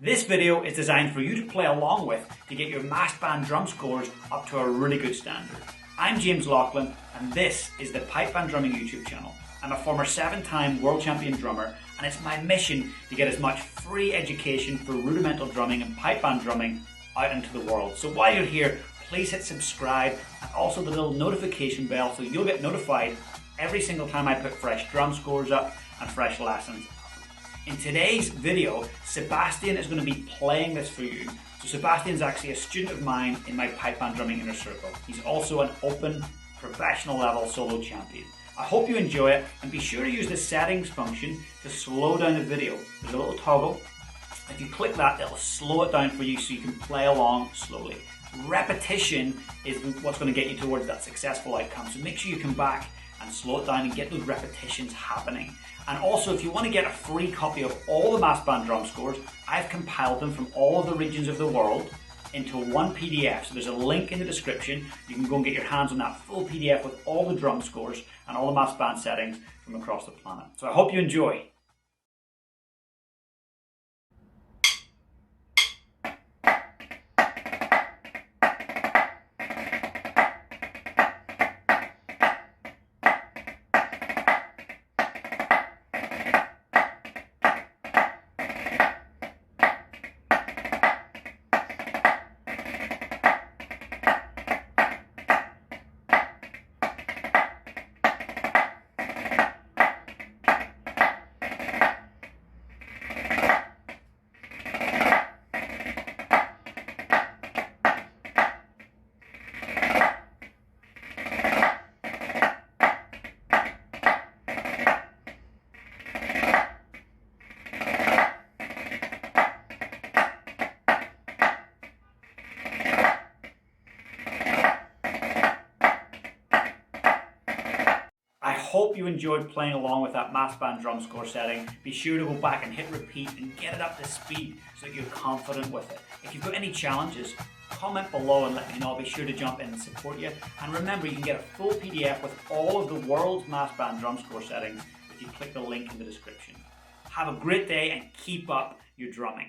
This video is designed for you to play along with to get your mass band drum scores up to a really good standard. I'm James Laughlin and this is the Pipe Band Drumming YouTube channel. I'm a former 7-time world champion drummer and it's my mission to get as much free education for rudimental drumming and pipe band drumming out into the world. So while you're here, please hit subscribe and also the little notification bell so you'll get notified every single time I put fresh drum scores up and fresh lessons. In today's video, Sebastian is going to be playing this for you. So Sebastian's actually a student of mine in my pipe band drumming inner circle. He's also an open, professional level solo champion. I hope you enjoy it and be sure to use the settings function to slow down the video. There's a little toggle. If you click that, it'll slow it down for you so you can play along slowly. Repetition is what's going to get you towards that successful outcome. So make sure you come back and slow it down and get those repetitions happening. And also, if you want to get a free copy of all the mass band drum scores, I've compiled them from all of the regions of the world into one PDF. So there's a link in the description. You can go and get your hands on that full PDF with all the drum scores and all the mass band settings from across the planet. So I hope you enjoy. I hope you enjoyed playing along with that mass band drum score setting. Be sure to go back and hit repeat and get it up to speed so that you're confident with it. If you've got any challenges, comment below and let me know. I'll be sure to jump in and support you. And remember, you can get a full PDF with all of the world's mass band drum score settings if you click the link in the description. Have a great day and keep up your drumming.